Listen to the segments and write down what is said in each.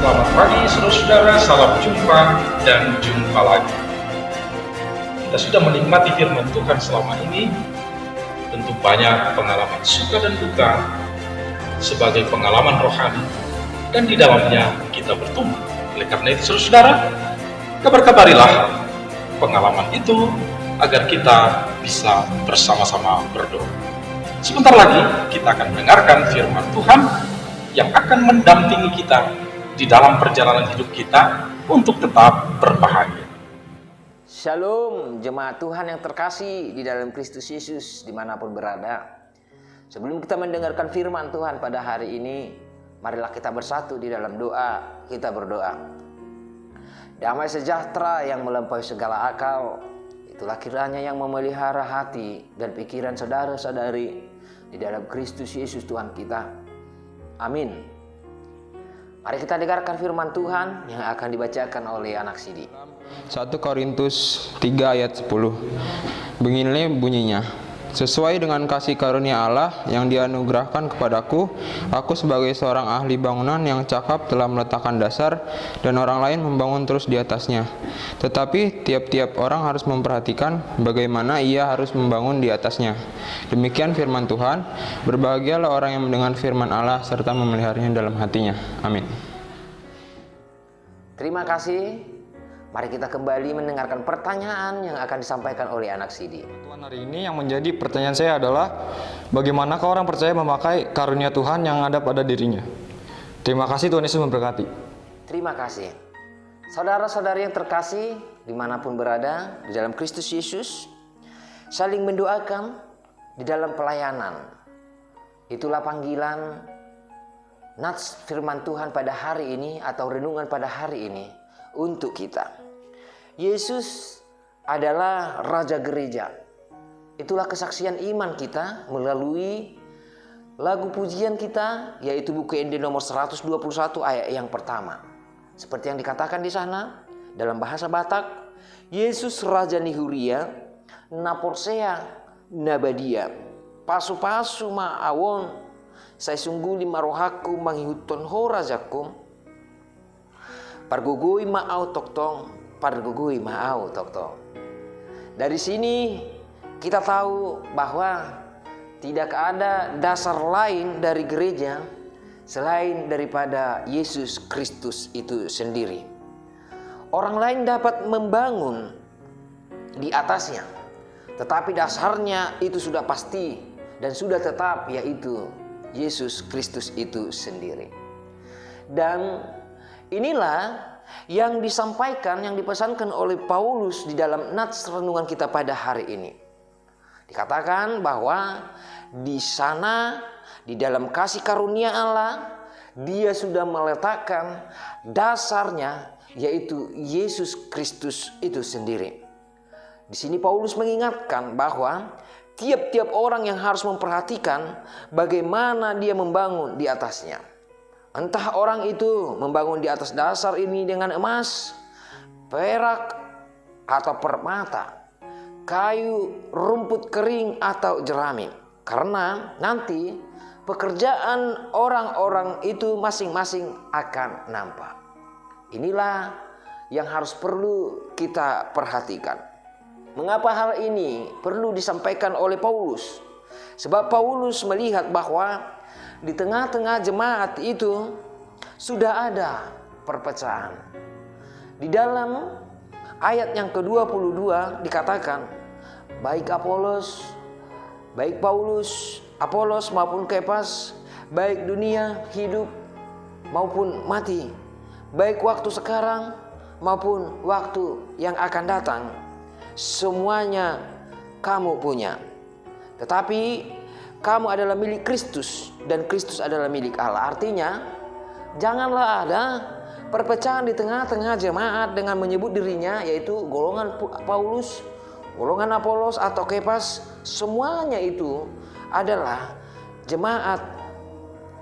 Selamat pagi saudara-saudara, salam jumpa dan jumpa lagi. Kita sudah menikmati firman Tuhan selama ini. Tentu banyak pengalaman suka dan duka sebagai pengalaman rohani, dan di dalamnya kita bertumbuh. Oleh karena itu saudara, kabar-kabarilah pengalaman itu agar kita bisa bersama-sama berdoa. Sebentar lagi kita akan mendengarkan firman Tuhan yang akan mendampingi kita di dalam perjalanan hidup kita untuk tetap berbahagia. Shalom jemaat Tuhan yang terkasih di dalam Kristus Yesus dimanapun berada. Sebelum kita mendengarkan firman Tuhan pada hari ini, marilah kita bersatu di dalam doa. Kita berdoa. Damai sejahtera yang melampaui segala akal, itulah kiranya yang memelihara hati dan pikiran saudara-saudari di dalam Kristus Yesus Tuhan kita. Amin. Mari kita dengarkan firman Tuhan yang akan dibacakan oleh anak Sidi. 1 Korintus 3 ayat 10. Beginilah bunyinya. Sesuai dengan kasih karunia Allah yang dianugerahkan kepadaku, aku sebagai seorang ahli bangunan yang cakap telah meletakkan dasar dan orang lain membangun terus di atasnya. Tetapi tiap-tiap orang harus memperhatikan bagaimana ia harus membangun di atasnya. Demikian firman Tuhan. Berbahagialah orang yang mendengar firman Allah serta memeliharanya dalam hatinya. Amin. Terima kasih. Mari kita kembali mendengarkan pertanyaan yang akan disampaikan oleh anak Sidi. Tuhan, hari ini yang menjadi pertanyaan saya adalah bagaimanakah orang percaya memakai karunia Tuhan yang ada pada dirinya? Terima kasih, Tuhan Yesus memberkati. Terima kasih. Saudara-saudari yang terkasih dimanapun berada di dalam Kristus Yesus, saling mendoakan di dalam pelayanan. Itulah panggilan nats firman Tuhan pada hari ini atau renungan pada hari ini untuk kita. Yesus adalah Raja Gereja. Itulah kesaksian iman kita melalui lagu pujian kita, yaitu buku ND nomor 121 ayat yang pertama. Seperti yang dikatakan di sana dalam bahasa Batak, Yesus Raja Nihuria, Naporsea Nabadia, pasu-pasu ma'awon, saya sungguli marohaku manghihuton ho rajakum, pargugui ma'au toktong, pargugui ma'au toktong. Dari sini kita tahu bahwa tidak ada dasar lain dari gereja selain daripada Yesus Kristus itu sendiri. Orang lain dapat membangun di atasnya, tetapi dasarnya itu sudah pasti dan sudah tetap, yaitu Yesus Kristus itu sendiri. Dan inilah yang disampaikan, yang dipesankan oleh Paulus di dalam nats renungan kita pada hari ini. Dikatakan bahwa di sana, di dalam kasih karunia Allah, Dia sudah meletakkan dasarnya, yaitu Yesus Kristus itu sendiri. Di sini Paulus mengingatkan bahwa tiap-tiap orang yang harus memperhatikan bagaimana dia membangun di atasnya. Entah orang itu membangun di atas dasar ini dengan emas, perak, atau permata, kayu, rumput kering, atau jerami. Karena nanti pekerjaan orang-orang itu masing-masing akan nampak. Inilah yang harus perlu kita perhatikan. Mengapa hal ini perlu disampaikan oleh Paulus? Sebab Paulus melihat bahwa di tengah-tengah jemaat itu sudah ada perpecahan. Di dalam ayat yang ke-22 dikatakan, baik Paulus, Apolos maupun Kepas, baik dunia hidup maupun mati, baik waktu sekarang maupun waktu yang akan datang, semuanya kamu punya. Tetapi kamu adalah milik Kristus dan Kristus adalah milik Allah. Artinya, janganlah ada perpecahan di tengah-tengah jemaat dengan menyebut dirinya, yaitu golongan Paulus, golongan Apolos atau Kepas. Semuanya itu adalah jemaat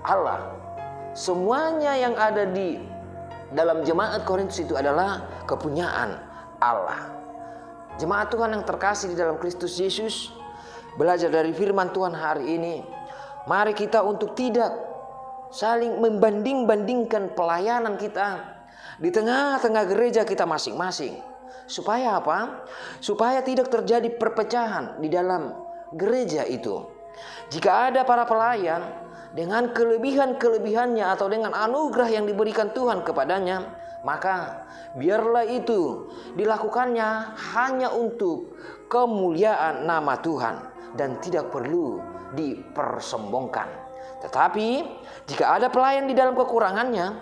Allah. Semuanya yang ada di dalam jemaat Korintus itu adalah kepunyaan Allah. Jemaat Tuhan yang terkasih di dalam Kristus Yesus, belajar dari firman Tuhan hari ini, mari kita untuk tidak saling membanding-bandingkan pelayanan kita di tengah-tengah gereja kita masing-masing. Supaya apa? Supaya tidak terjadi perpecahan di dalam gereja itu. Jika ada para pelayan dengan kelebihan-kelebihannya atau dengan anugerah yang diberikan Tuhan kepadanya, maka biarlah itu dilakukannya hanya untuk kemuliaan nama Tuhan dan tidak perlu dipersombongkan. Tetapi jika ada pelayan di dalam kekurangannya,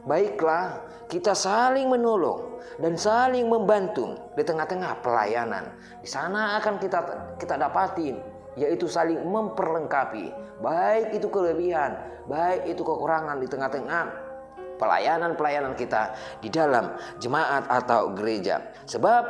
baiklah kita saling menolong dan saling membantu di tengah-tengah pelayanan. Di sana akan kita dapati, yaitu saling memperlengkapi, baik itu kelebihan, baik itu kekurangan di tengah-tengah pelayanan-pelayanan kita di dalam jemaat atau gereja. Sebab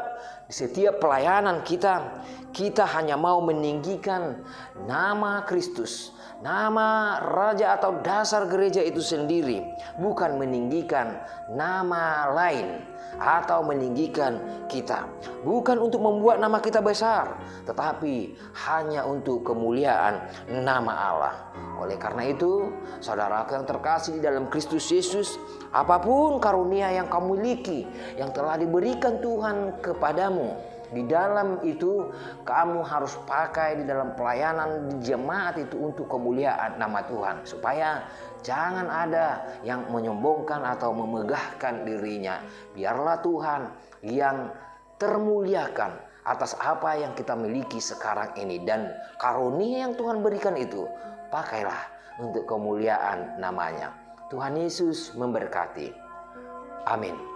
di setiap pelayanan kita hanya mau meninggikan nama Kristus, nama Raja atau dasar gereja itu sendiri, bukan meninggikan nama lain atau meninggikan kita. Bukan untuk membuat nama kita besar, tetapi hanya untuk kemuliaan nama Allah. Oleh karena itu, saudaraku yang terkasih di dalam Kristus Yesus, apapun karunia yang kamu miliki, yang telah diberikan Tuhan kepadamu, di dalam itu kamu harus pakai di dalam pelayanan di jemaat itu untuk kemuliaan nama Tuhan, supaya jangan ada yang menyombongkan atau memegahkan dirinya. Biarlah Tuhan yang termuliakan atas apa yang kita miliki sekarang ini, dan karunia yang Tuhan berikan itu pakailah untuk kemuliaan namanya. Tuhan Yesus memberkati. Amin.